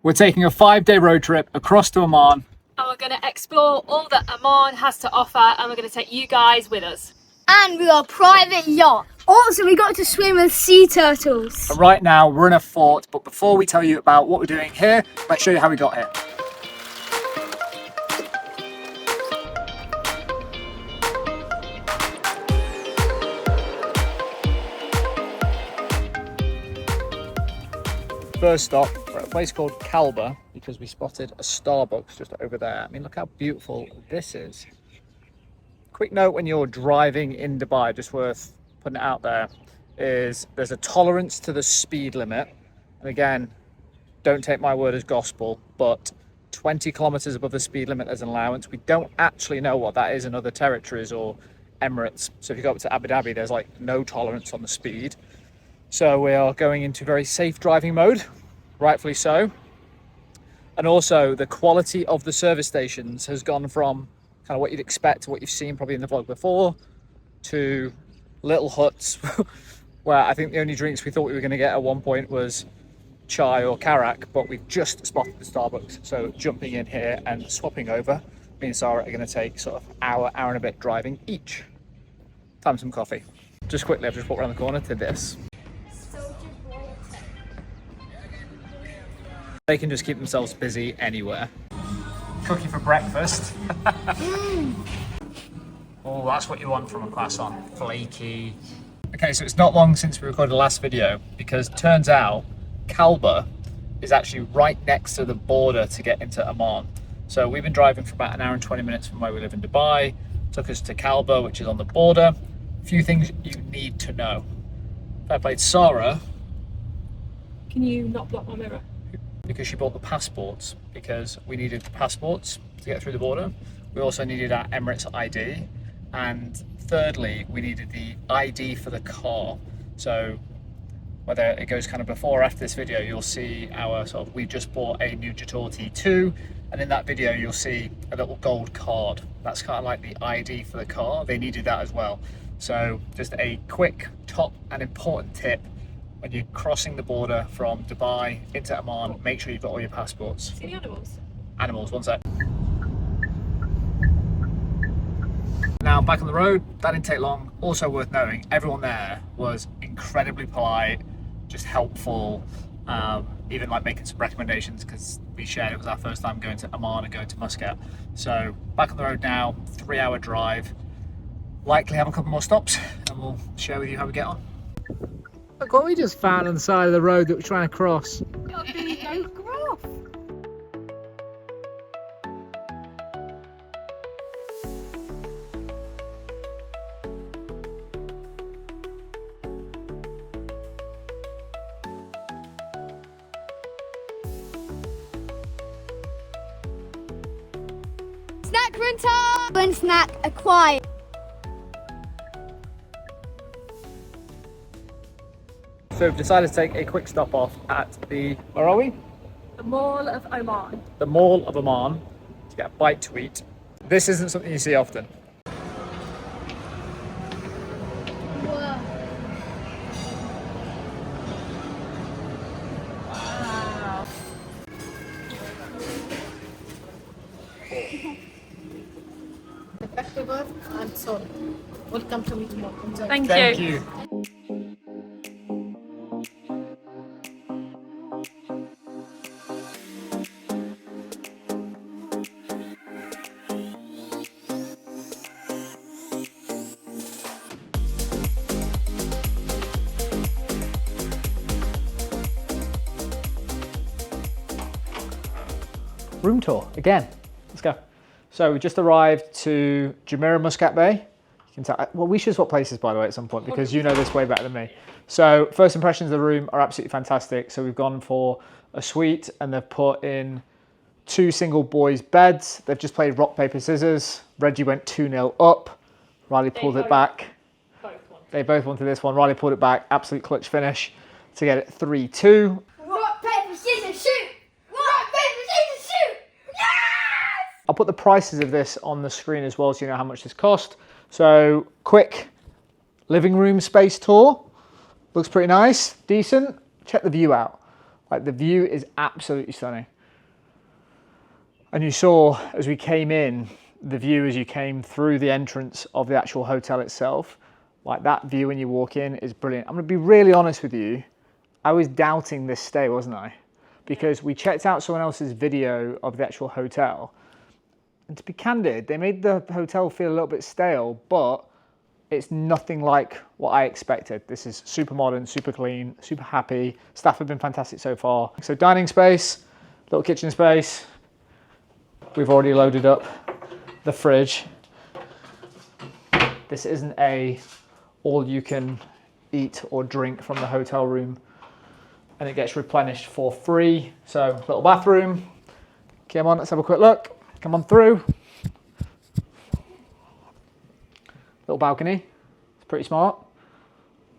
We're taking a 5-day road trip across to Oman. And we're going to explore all that Oman has to offer, and we're going to take you guys with us. And we got a private yacht. Also, we got to swim with sea turtles. And right now we're in a fort, but before we tell you about what we're doing here, let's show you how we got here. First stop, we're at a place called Kalba because we spotted a Starbucks just over there. I mean, look how beautiful this is. Quick note when you're driving in Dubai, just worth putting it out there, is there's a tolerance to the speed limit. And again, don't take my word as gospel, but 20 kilometers above the speed limit as an allowance. We don't actually know what that is in other territories or Emirates. So if you go up to Abu Dhabi, there's like no tolerance on the speed. So we are going into very safe driving mode, rightfully so. And also the quality of the service stations has gone from kind of what you'd expect to what you've seen probably in the vlog before to little huts where I think the only drinks we thought we were going to get at one point was chai or karak, but we've just spotted the Starbucks. So jumping in here and swapping over, me and Sarah are going to take sort of hour and a bit driving each. Time for some coffee. Just quickly, I've just walked around the corner to this. They can just keep themselves busy anywhere. Cookie for breakfast. Oh, that's what you want from a croissant. Flaky. Okay, so it's not long since we recorded the last video because it turns out Kalba is actually right next to the border to get into Oman. So we've been driving for about an hour and 20 minutes from where we live in Dubai. Took us to Kalba, which is on the border. A few things you need to know. Fair play to Sarah. Can you not block my mirror? Because she bought the passports, because we needed the passports to get through the border. We also needed our Emirates ID. And thirdly, we needed the ID for the car. So whether it goes kind of before or after this video, you'll see our sort of, we just bought a new Mutra T2. And in that video, you'll see a little gold card. That's kind of like the ID for the car. They needed that as well. So just a quick top and important tip. When you're crossing the border from Dubai into Oman, make sure you've got all your passports. See the animals? Animals, one sec. Now back on the road, that didn't take long. Also worth knowing, everyone there was incredibly polite, just helpful, even like making some recommendations because we shared it was our first time going to Oman and going to Muscat. So back on the road now, 3-hour drive. Likely have a couple more stops and we'll share with you how we get on. Look what we just found on the side of the road that we're trying to cross. Snack rental! One snack acquired. So we've decided to take a quick stop off at the, where are we? The Mall of Oman. The Mall of Oman to get a bite to eat. This isn't something you see often. Wow. I'm sorry. Welcome to meet you. Thank you. Room tour again. Let's go. So we just arrived to Jumeirah Muscat Bay. You can tell, well, we should swap places by the way at some point because you know this way better than me. So first impressions of the room are absolutely fantastic. So we've gone for a suite and they've put in 2 single boys beds. They've just played rock, paper, scissors. Reggie went 2-0 up. Riley pulled it back. They both wanted this one. Riley pulled it back. Absolute clutch finish to get it 3-2. Rock, paper, scissors, shoot! Rock, paper, scissors, shoot! Yes! I'll put the prices of this on the screen as well so you know how much this cost. So quick living room space tour. Looks pretty nice, decent. Check the view out. Like the view is absolutely stunning. And you saw as we came in, the view as you came through the entrance of the actual hotel itself, like that view when you walk in is brilliant. I'm gonna be really honest with you, I was doubting this stay, wasn't I? Because we checked out someone else's video of the actual hotel. And to be candid, they made the hotel feel a little bit stale, but it's nothing like what I expected. This is super modern, super clean, super happy. Staff have been fantastic so far. So dining space, little kitchen space. We've already loaded up the fridge. This isn't a all you can eat or drink from the hotel room, and it gets replenished for free. So little bathroom. Come on, let's have a quick look. Come on through. Little balcony. It's pretty smart.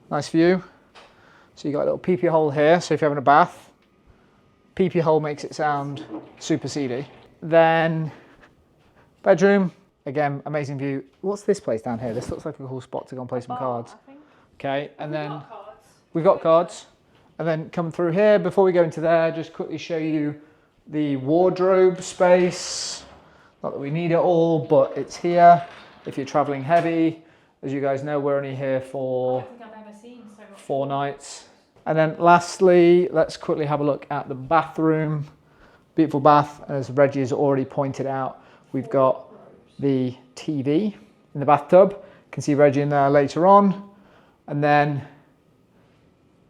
Nice view. So you got a little pee-pee hole here. So if you're having a bath, pee-pee hole makes it sound super seedy. Then bedroom. Again, amazing view. What's this place down here? This looks like a cool spot to go and play some cards. Okay, and then we've got cards. And then come through here. Before we go into there, just quickly show you the wardrobe space. Not that we need it all, but it's here if you're traveling heavy. As you guys know, we're only here for 4 nights. And then lastly, let's quickly have a look at the bathroom. Beautiful bath, as Reggie has already pointed out. We've got the TV in the bathtub. You can see Reggie in there later on. And then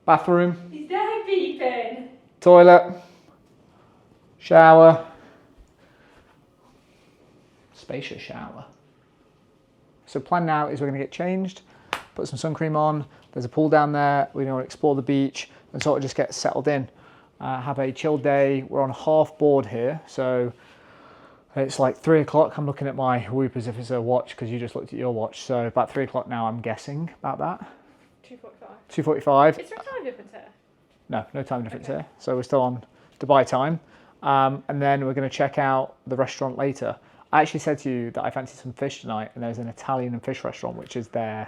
bathroom. Is there beeping? Toilet. Shower. Spacious shower. So plan now is we're going to get changed, put some sun cream on. There's a pool down there. We're going to explore the beach and sort of just get settled in. Have a chill day. We're on half board here, so it's like 3 o'clock. I'm looking at my whoop as if it's a watch because you just looked at your watch. So about 3 o'clock now, I'm guessing about that. 2:45. 2:45. Is there a time difference here? No time difference here. So we're still on Dubai time. And then we're going to check out the restaurant later. I actually said to you that I fancy some fish tonight, and there's an Italian and fish restaurant, which is their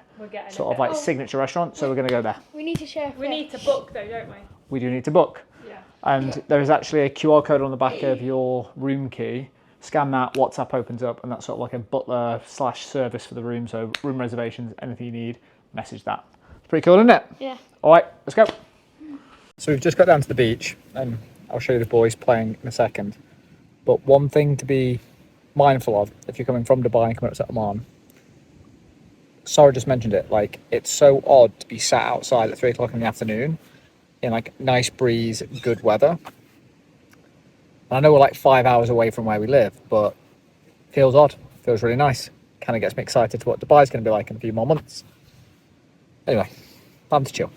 sort of like signature restaurant. So we're going to go there. We need to share. We need to book though, don't we? We do need to book. Yeah. And there is actually a QR code on the back of your room key. Scan that, WhatsApp opens up, and that's sort of like a butler / service for the room. So room reservations, anything you need, message that. It's pretty cool, isn't it? Yeah. All right, let's go. So we've just got down to the beach, and I'll show you the boys playing in a second. But one thing to be mindful of if you're coming from Dubai and coming up to Oman, Sarah just mentioned it, like it's so odd to be sat outside at 3 o'clock in the afternoon in like nice breeze, good weather. And I know we're like 5 hours away from where we live, but it feels odd, feels really nice. Kind of gets me excited to what Dubai's going to be like in a few more months. Anyway, time to chill.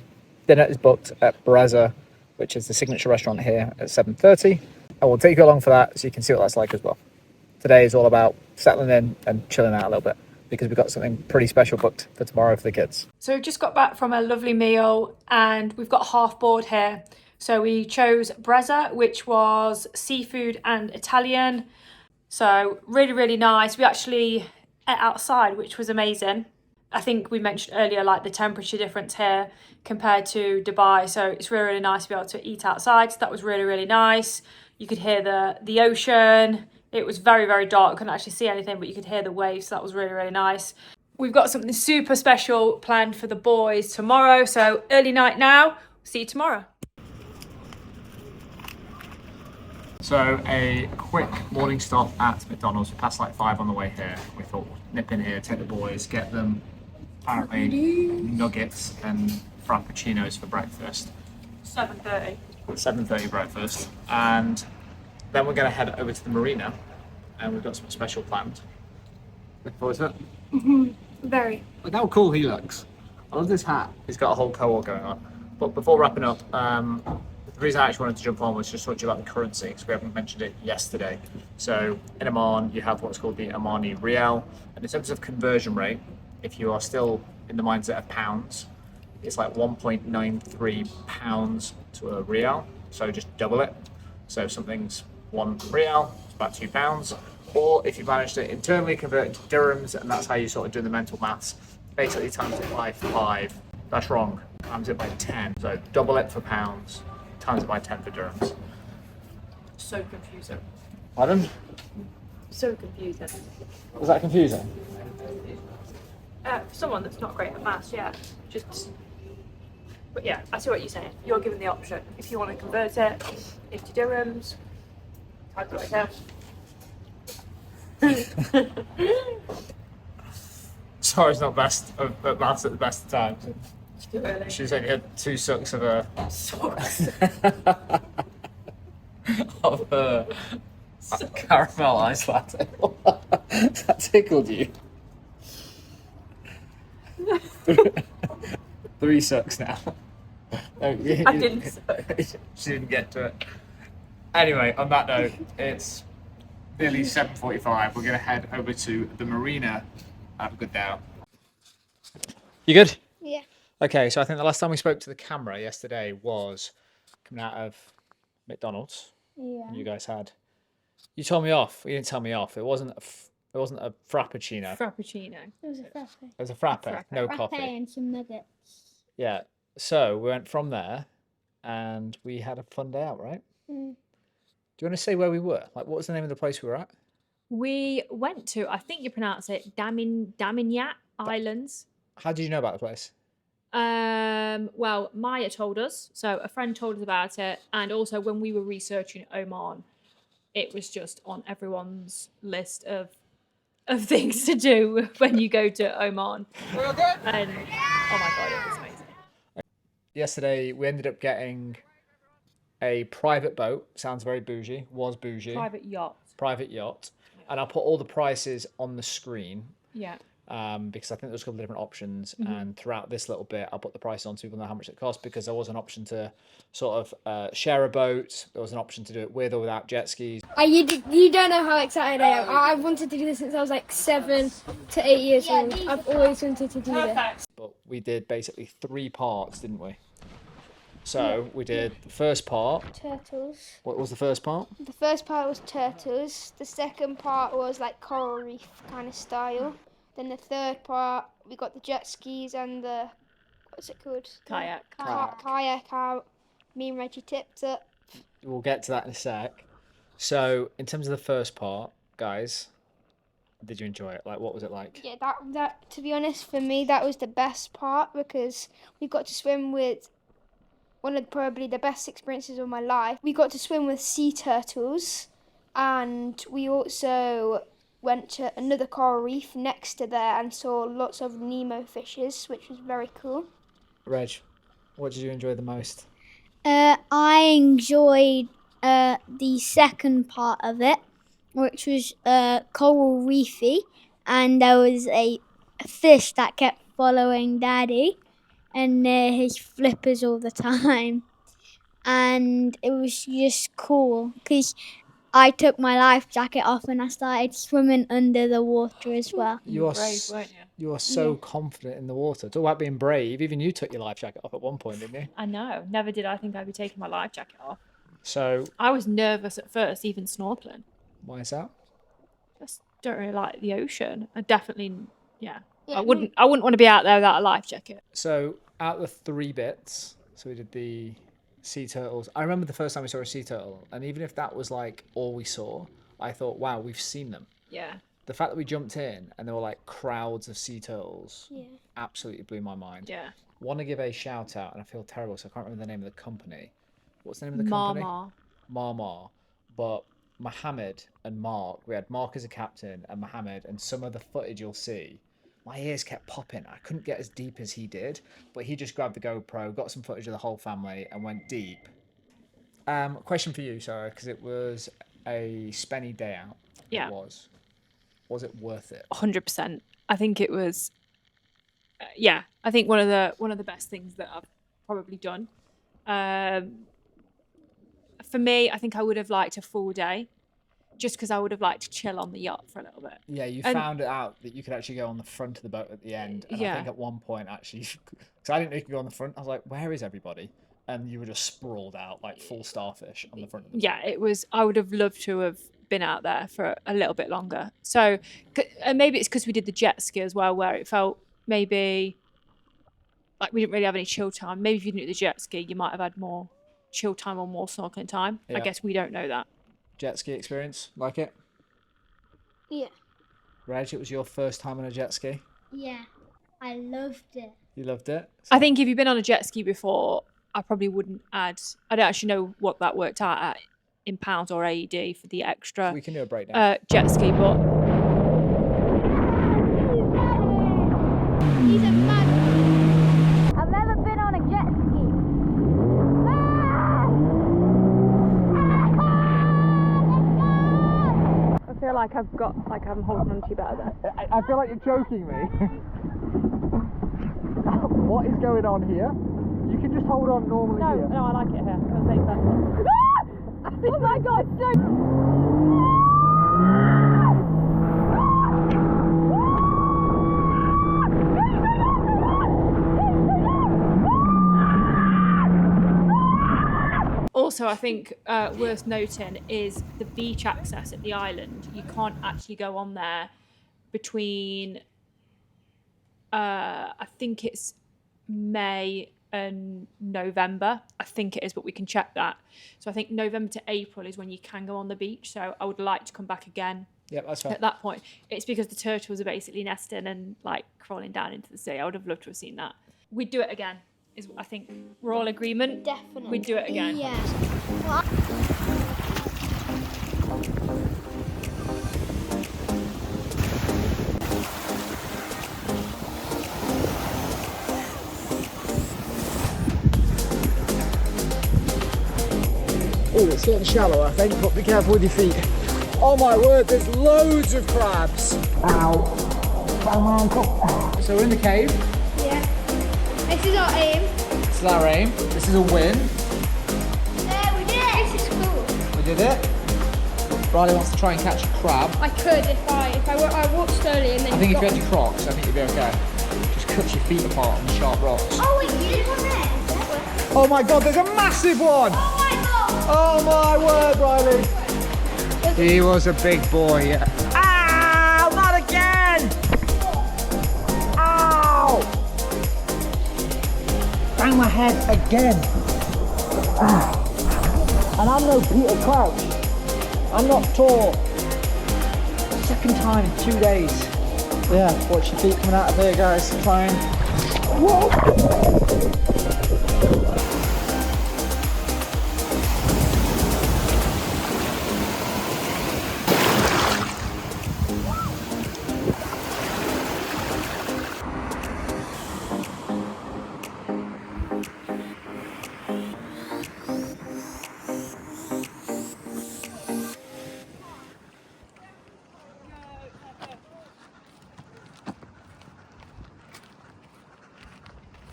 Dinner is booked at Breza, which is the signature restaurant here, at 7:30. I will take you along for that so you can see what that's like as well. Today is all about settling in and chilling out a little bit because we've got something pretty special booked for tomorrow for the kids. So we've just got back from a lovely meal and we've got half board here. So we chose Breza, which was seafood and Italian. So really, really nice. We actually ate outside, which was amazing. I think we mentioned earlier, like the temperature difference here compared to Dubai. So it's really, really nice to be able to eat outside. So that was really, really nice. You could hear the ocean. It was very, very dark. Couldn't actually see anything, but you could hear the waves. So that was really, really nice. We've got something super special planned for the boys tomorrow. So early night now. See you tomorrow. So a quick morning stop at McDonald's. We passed like 5 on the way here. We thought nip in here, take the boys, get them apparently nuggets and frappuccinos for breakfast. 7:30. 7:30 breakfast, and then we're going to head over to the marina, and we've got something special planned. Looking forward to it. Very. Look how cool he looks. I love this hat. He's got a whole cohort going on. But before wrapping up, the reason I actually wanted to jump on was just talk to you about the currency, because we haven't mentioned it yesterday. So in Oman, you have what's called the Omani Rial, and in terms of conversion rate, if you are still in the mindset of pounds, it's like 1.93 pounds to a rial, so just double it. So if something's 1 rial, it's about £2. Or if you manage to internally convert it to dirhams, and that's how you sort of do the mental maths, basically times it by 5. That's wrong. Times it by 10. So double it for pounds, times by 10 for dirhams. So confusing. Pardon? So confusing. Was that confusing? For someone that's not great at maths, yeah. But yeah, I see what you're saying. You're given the option. If you want to convert it into dirhams, type it like that. Sorry, it's not best at maths at the best of times. It's too early. She's only had 2 sucks of her. Souks. of her caramel ice latte. That tickled you. 3 sucks now. No, I didn't suck. She didn't get to it. Anyway, on that note, it's nearly 7:45. We're going to head over to the marina. Have a good day out. You good? Yeah. Okay, so I think the last time we spoke to the camera yesterday was coming out of McDonald's. Yeah. You guys had. You told me off. You didn't tell me off. It wasn't a frappuccino. Frappuccino. It was a frappe. It was a frappe. Frappe. No Frappe coffee. and some nuggets. Yeah. So we went from there, and we had a fun day out, right? Mm. Do you want to say where we were? Like, what was the name of the place we were at? We went to, I think you pronounce it, Daminyat Islands. How did you know about the place? Well, Maya told us, so a friend told us about it, and also when we were researching Oman, it was just on everyone's list of things to do when you go to Oman. And oh my god, it was amazing. Yesterday, we ended up getting a private boat. Sounds very bougie. Was bougie. Private yacht. Private yacht. And I'll put all the prices on the screen. Yeah. Because I think there's a couple of different options, and throughout this little bit I'll put the price on so people know how much it costs, because there was an option to sort of share a boat, there was an option to do it with or without jet skis. You don't know how excited I am. I've wanted to do this since I was like 7 to 8 years old. I've always wanted to do this. But we did basically 3 parts, didn't we? So we did the first part. Turtles. What was the first part? The first part was turtles. The second part was like coral reef kind of style. Then the third part, we got the jet skis and the, what's it called? Kayak. Kayak out. Me and Reggie tipped it. We'll get to that in a sec. So in terms of the first part, guys, did you enjoy it? Like, what was it like? Yeah, that to be honest, for me, that was the best part, because we got to swim with one of probably the best experiences of my life. We got to swim with sea turtles, and we also went to another coral reef next to there and saw lots of Nemo fishes, which was very cool. Reg, what did you enjoy the most? I enjoyed the second part of it, which was coral reefy, and there was a fish that kept following Daddy and his flippers all the time, and it was just cool because I took my life jacket off and I started swimming under the water as well. You are brave, weren't you? You are so confident in the water. Talk about being brave. Even you took your life jacket off at one point, didn't you? I know. Never did I think I'd be taking my life jacket off. So I was nervous at first, even snorkeling. why is that? Just don't really like the ocean. I definitely, yeah. Yeah, I wouldn't want to be out there without a life jacket. So out of the 3 bits, so we did the sea turtles. I remember the first time we saw a sea turtle, and even if that was like all we saw, I thought, wow, we've seen them. Yeah. The fact that we jumped in and there were like crowds of sea turtles absolutely blew my mind. Yeah. Want to give a shout out, and I feel terrible, so I can't remember the name of the company. What's the name of the company? Marmar. But Mohammed and Mark, we had Mark as a captain and Mohammed, and some of the footage you'll see, my ears kept popping. I couldn't get as deep as he did, but he just grabbed the GoPro, got some footage of the whole family, and went deep. Question for you, Sarah, because it was a spenny day out. Yeah. It was. Was it worth it? 100%. I think it was. Yeah, I think one of the best things that I've probably done. For me, I think I would have liked a full day, just because I would have liked to chill on the yacht for a little bit. Yeah, you And- found it out that you could actually go on the front of the boat at the end. And I Yeah. think at one point, actually, because I didn't know you could go on the front, I was like, where is everybody? And you were just sprawled out like full starfish on the front of the boat. Yeah, it was. I would have loved to have been out there for a little bit longer. So, and maybe it's because we did the jet ski as well, where it felt maybe like we didn't really have any chill time. Maybe if you didn't do the jet ski, you might have had more chill time or more snorkeling time. I Yeah. guess we don't know that. Jet ski experience, like it? Yeah. Reg, it was your first time on a jet ski. Yeah, I loved it. You loved it? I think if you've been on a jet ski before, I probably wouldn't add. I don't actually know what that worked out at in pounds or AED for the extra We can do a breakdown. jet ski, but He's a mad. I've never been on a jet ski. I feel like I'm holding on to you better there. I feel like you're joking me. What is going on here? You can just hold on normally here. No, I like it here. I'm gonna take that. Oh my god, so. Also, I think worth noting is the beach access at the island. You can't actually go on there between, I think it's May and November. I think it is, but we can check that. So I think November to April is when you can go on the beach. So I would like to come back again Yep, that's fine. at that point. It's because the turtles are basically nesting and like crawling down into the sea. I would have loved to have seen that. We'd do it again. I think we're all in agreement. Definitely. We'd do it again. Yeah. Oh, it's getting shallow, I think, but be careful with your feet. Oh my word, there's loads of crabs. Ow. Bang my ankle. So we're in the cave. Yeah. This is our aim. This is our aim. This is a win. We did it. This is cool. We did it. Riley wants to try and catch a crab. I could if I walked slowly and then. I think if you had your Crocs, I think you'd be okay. Just cut your feet apart on the sharp rocks. Oh wait, you did one there. Oh my god, there's a massive one! Oh my god. Oh my word, Riley! He was a big boy, yeah. Ow! Not again! Ow! Bang my head again. Ah. And I'm no Peter Crouch. I'm not tall. Second time in 2 days. Yeah, watch your feet coming out of there, guys. Try and... Whoa!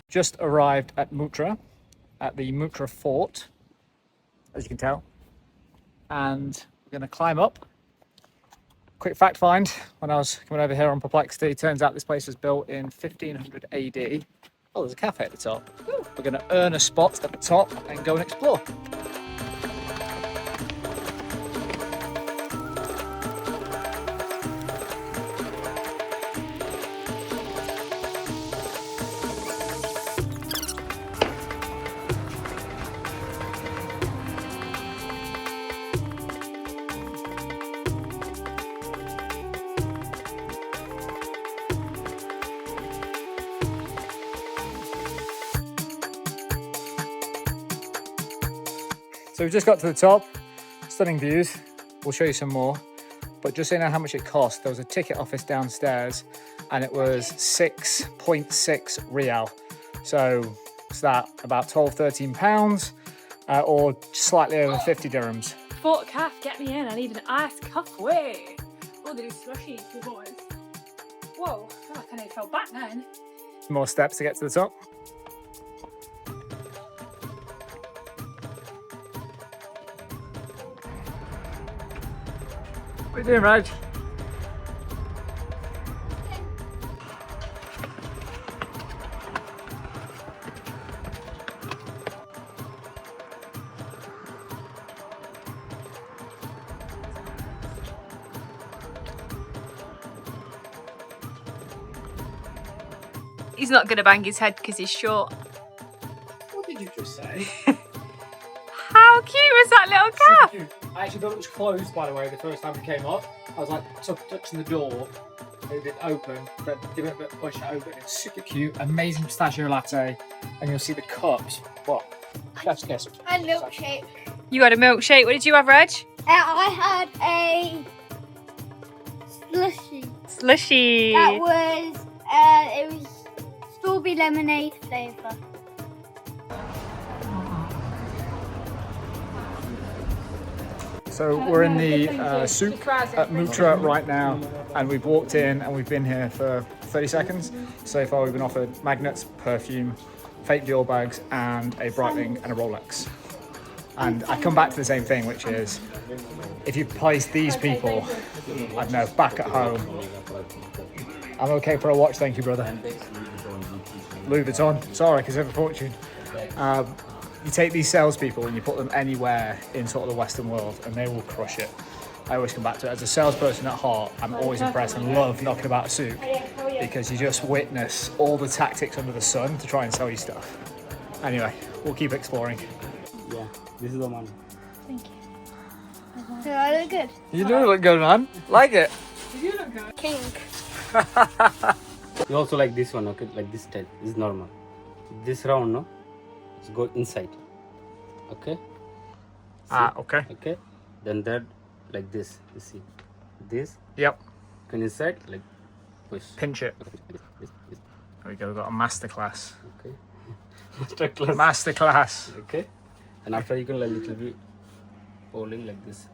Just arrived at Mutra, at the Mutra fort, as you can tell, and we're going to climb up. Quick fact find, when I was coming over here on Perplexity, turns out this place was built in 1500 AD. Oh, there's a cafe at the top. We're going to earn a spot at the top and go and explore. So we've just got to the top, stunning views. We'll show you some more, but just so you know how much it cost, there was a ticket office downstairs and it was 6.6 real. So what's that, about 12, 13 pounds, or slightly over 50 dirhams. Fort Calf, get me in. I need an iced coffee. Oh, they do slushies for boys. Whoa, I feel like I nearly fell back then. More steps to get to the top. What are you doing, Raj? He's not going to bang his head because he's short. What did you just say? is that little calf? Super cute. I actually thought it was closed, by the way, the first time we came up. I was like touching the door. It didn't open, but give it a bit of push and open. It's super cute, amazing pistachio latte, and you'll see the cups. What? Chef's kiss. A milkshake. You had a milkshake. What did you have, Reg? I had a slushy. Slushy. That was it was strawberry lemonade flavour. So we're in the Souk at Mutra right now, and we've walked in and we've been here for 30 seconds. So far we've been offered magnets, perfume, fake Dior bags, and a Breitling and a Rolex. And I come back to the same thing, which is if you place these people, I don't know, back at home. I'm okay for a watch, thank you, brother. Louis Vuitton, sorry, because I have a fortune. You take these salespeople and you put them anywhere in sort of the Western world and they will crush it. I always come back to it. As a salesperson at heart, I'm always impressed and love knocking about a souk because you just witness all the tactics under the sun to try and sell you stuff. Anyway, we'll keep exploring. Yeah, this is Oman. Thank you. Do I look good? You do look good, man. Like it. King. You also like this one, okay? Like this type is normal. This round, no? It's go inside. Okay? Okay. Okay? Then that like this. You see? This Yep. can inside like push. Pinch it. This. There we go. We've got a masterclass. Okay. Masterclass. Masterclass. Okay? And after you can like little bit holding like this.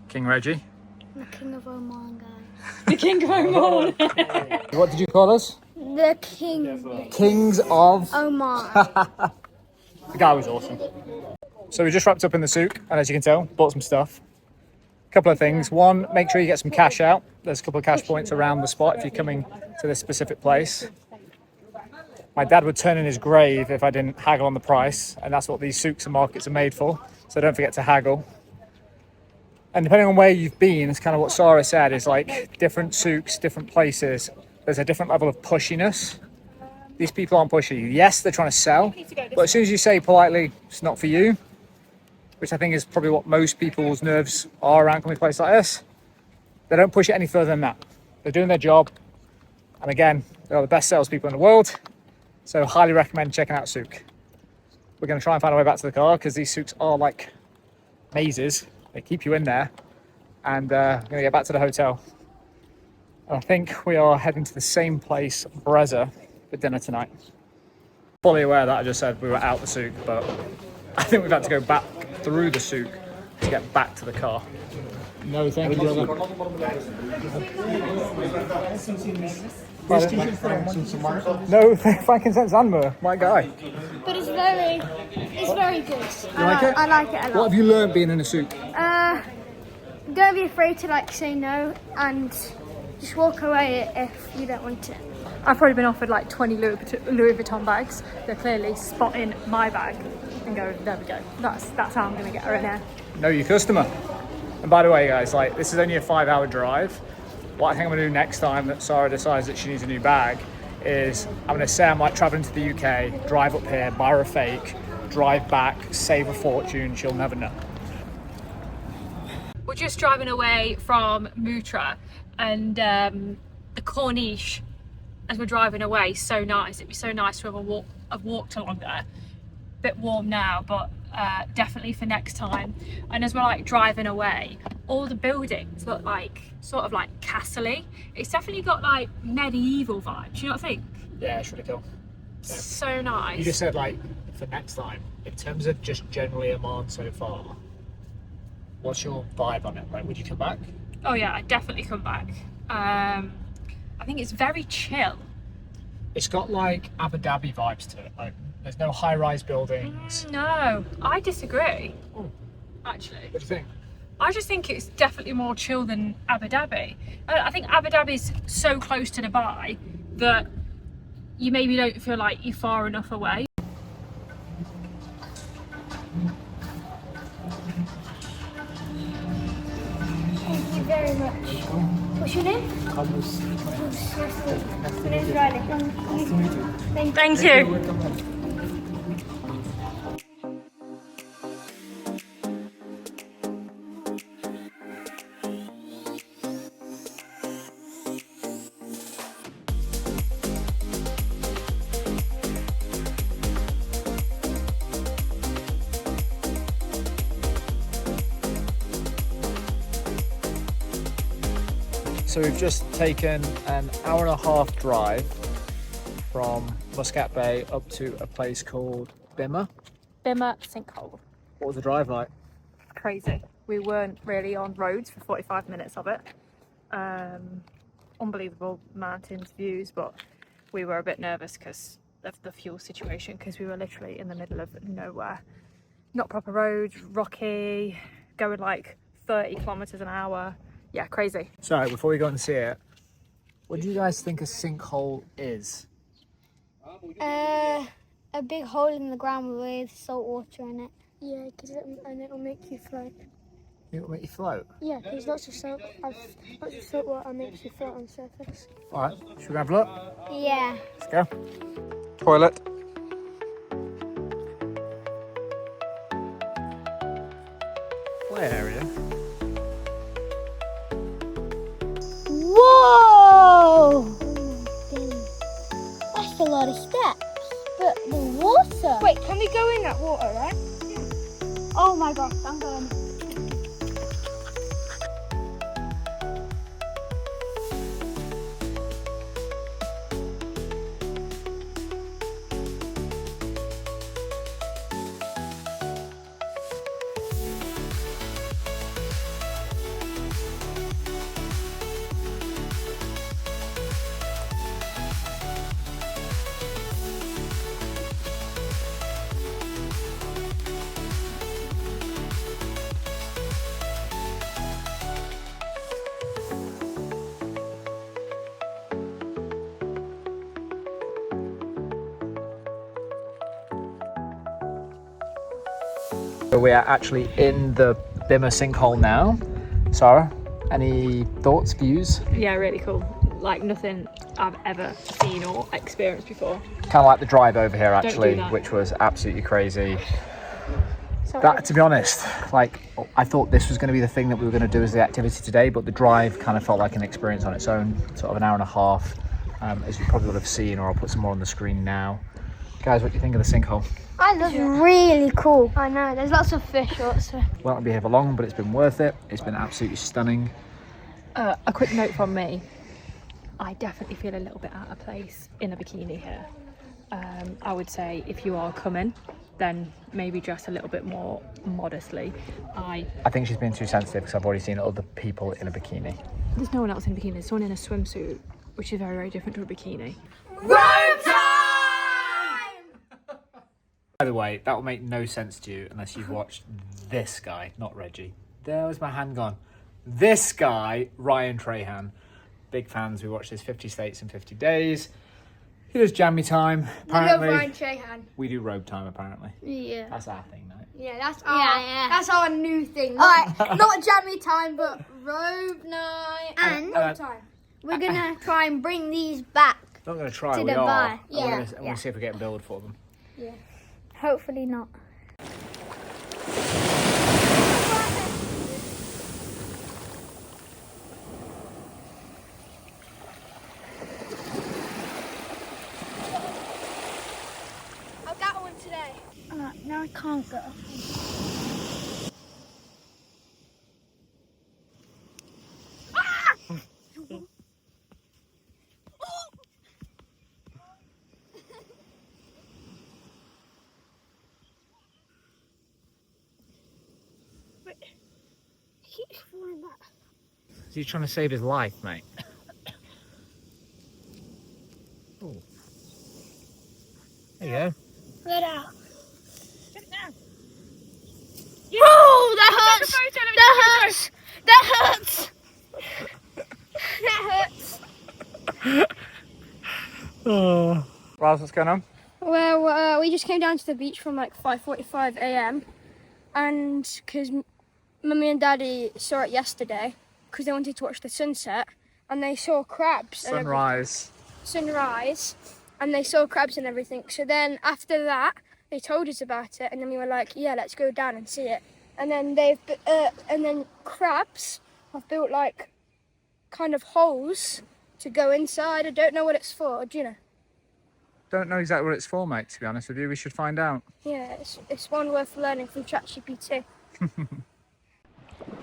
King Reggie. The king of Oman, guys. The king of Oman. What did you call us? The king Kings of. Oman. The guy was awesome. So we just wrapped up in the souk, and as you can tell, bought some stuff. A couple of things. One, make sure you get some cash out. There's a couple of cash points around the spot if you're coming to this specific place. My dad would turn in his grave if I didn't haggle on the price, and that's what these souks and markets are made for. So don't forget to haggle. And depending on where you've been, it's kind of what Sarah said, is like different souks, different places. There's a different level of pushiness. These people aren't pushy. Yes, they're trying to sell, but as soon as you say politely, it's not for you, which I think is probably what most people's nerves are around coming to a place like this, they don't push it any further than that. They're doing their job. And again, they're the best salespeople in the world. So highly recommend checking out Souk. We're going to try and find our way back to the car because these souks are like mazes. They keep you in there. And we're going to get back to the hotel. And I think we are heading to the same place, Breza, for dinner tonight. Fully aware that I just said we were out the souk, but I think we've had to go back through the souk to get back to the car. No, thank you, brother. No, frankincense and myrrh, my guy. But it's very good. You like it? I like it a lot. What have you learned being in a souk? Don't be afraid to like say no and just walk away if you don't want to. I've probably been offered like 20 Louis Vuitton bags. They're clearly spotting my bag and go, there we go. That's how I'm going to get her in there. Know your customer. And by the way, guys, like this is only a 5-hour drive. What I think I'm going to do next time that Sarah decides that she needs a new bag is I'm going to say I might travel into the UK, drive up here, buy her a fake, drive back, save a fortune. She'll never know. We're just driving away from Mutra, and the Corniche as we're driving away, so nice. It'd be so nice to have walked along there. Bit warm now, but definitely for next time. And as we're like driving away, all the buildings look like sort of like castle-y. It's definitely got like medieval vibes, you know what I think? Yeah, it's really cool. So nice. You just said like for next time, in terms of just generally Oman so far, what's your vibe on it? Like, would you come back? Oh yeah, I'd definitely come back. I think it's very chill. It's got like Abu Dhabi vibes to it. Like, there's no high-rise buildings. No, I disagree. Oh. Actually, What do you think? I just think it's definitely more chill than Abu Dhabi. I think Abu Dhabi is so close to Dubai that you maybe don't feel like you're far enough away. Thank you very much. What's your name? Almost. My name's Riley. Thank you. So we've just taken an hour and a half drive from Muscat Bay up to a place called Bimmah. Bimmah Sinkhole. What was the drive like? Crazy. We weren't really on roads for 45 minutes of it. Unbelievable mountains, views, but we were a bit nervous because of the fuel situation, because we were literally in the middle of nowhere. Not proper roads, rocky, going like 30 kilometers an hour. Yeah, crazy. So before we go and see it, what do you guys think a sinkhole is? A big hole in the ground with salt water in it. Yeah, because it'll make you float. It'll make you float. Yeah, there's lots of salt water makes you float on the surface. All right, should we have a look? Yeah. Let's go. Toilet. Play area. Whoa! That's a lot of steps. But the water. Wait, can we go in that water, right? Oh my gosh, I'm going. So we are actually in the Bimmah Sinkhole now. Sarah, any thoughts, views? Yeah, really cool. Like nothing I've ever seen or experienced before. Kind of like the drive over here do actually, that. which was absolutely crazy. That, to be honest, like I thought this was going to be the thing that we were going to do as the activity today, but the drive kind of felt like an experience on its own, sort of an hour and a half, as you probably would have seen, or I'll put some more on the screen now. Guys, what do you think of the sinkhole? I love it. Really cool. I know, there's lots of fish also. Well, it'll be here for long, but it's been worth it. It's been absolutely stunning. A quick note from me. I definitely feel a little bit out of place in a bikini here. I would say if you are coming, then maybe dress a little bit more modestly. I think she's been too sensitive because I've already seen other people in a bikini. There's no one else in a bikini. There's someone in a swimsuit, which is very, very different to a bikini. By the way, that will make no sense to you unless you've watched this guy, not Reggie. There was my hand gone. This guy, Ryan Trahan. Big fans. We watched his 50 States in 50 Days. He does jammy time, apparently. I love Ryan Trahan. We do robe time, apparently. Yeah. That's our thing, right? Yeah, that's Yeah. our new thing. Alright. Not jammy time, but robe night And robe time. we're gonna try and bring these back. Not going to try, To we Dubai. are. Yeah. I want to see if we get billed for them. Yeah. Hopefully not. I got one today. Now I can't go. He keeps falling back. He's trying to save his life, mate. Oh. There you go. Get out. Oh, that hurts! That hurts! That hurts! That hurts. Oh. Roz, what's going on? Well, we just came down to the beach from like 5:45 a.m. and because Mummy and Daddy saw it yesterday because they wanted to watch the sunset and they saw crabs and sunrise and they saw crabs and everything. So then after that they told us about it and then we were like, yeah, let's go down and see it. And then crabs have built like kind of holes to go inside. I don't know what it's for. Do you know? Don't know exactly what it's for, mate, to be honest with you. We should find out. Yeah, it's one worth learning from ChatGPT.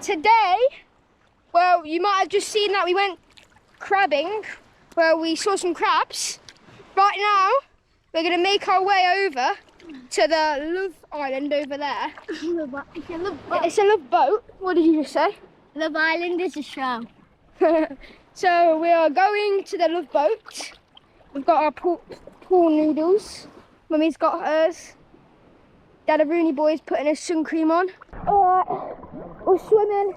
Today, well, you might have just seen that we went crabbing, where we saw some crabs. Right now, we're going to make our way over to the Love Island over there. It's a love boat. It's a love boat. What did you just say? Love Island is a show. So we are going to the love boat. We've got our pool noodles. Mummy's got hers. Dad and Rooney boy's putting his sun cream on. Alright, we're swimming,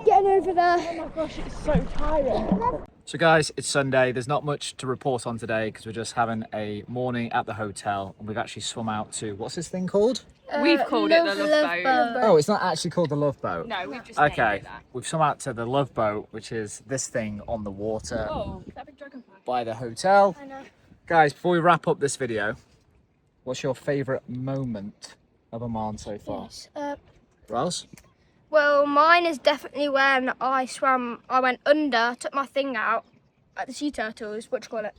getting over there. Oh my gosh, it's so tiring. So guys, it's Sunday. There's not much to report on today because we're just having a morning at the hotel, and we've actually swum out to, what's this thing called? We've called it the Love Boat. Oh, it's not actually called the Love Boat. No, we've just named Okay, it that. we've swum out to the Love Boat, which is this thing on the water Oh, that big dragonfly. by the hotel. I know. Guys, before we wrap up this video, what's your favourite moment of Oman so far? Yes, Ross? well, mine is definitely when I went under, took my thing out at the sea turtles, what do you call it?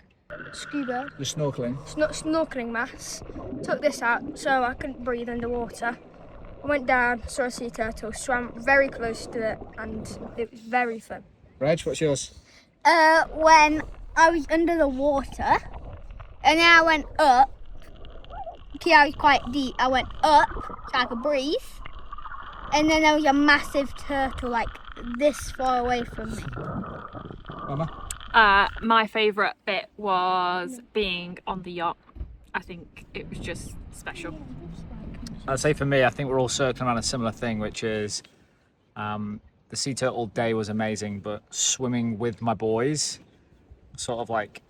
Scuba. The snorkeling. Snorkeling mask. Took this out so I couldn't breathe underwater. I went down, saw a sea turtle, swam very close to it, and it was very fun. Reg, what's yours? When I was under the water, and then I went up. Okay, I was quite deep. I went up so I could breathe, and then there was a massive turtle like this far away from me. Mama? My favourite bit was being on the yacht. I think it was just special. I'd say for me, I think we're all circling around a similar thing, which is the sea turtle day was amazing, but swimming with my boys, sort of like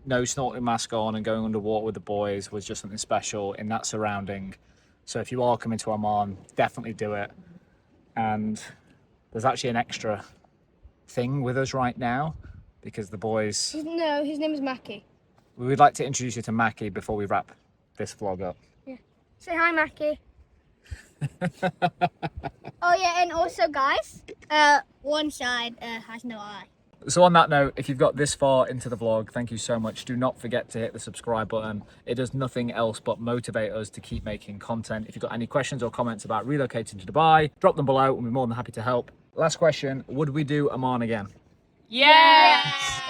no snorkeling mask on and going underwater with the boys was just something special in that surrounding. So if you are coming to Oman, definitely do it. And there's actually an extra thing with us right now because the boys, No, his name is Mackie. we would like to introduce you to Mackie before we wrap this vlog up. Say hi, Mackie. Oh yeah, and also guys, one side has no eye. So on that note, if you've got this far into the vlog, thank you so much. Do not forget to hit the subscribe button. It does nothing else but motivate us to keep making content. If you've got any questions or comments about relocating to Dubai, drop them below and we're more than happy to help. Last question, would we do Oman again? Yes!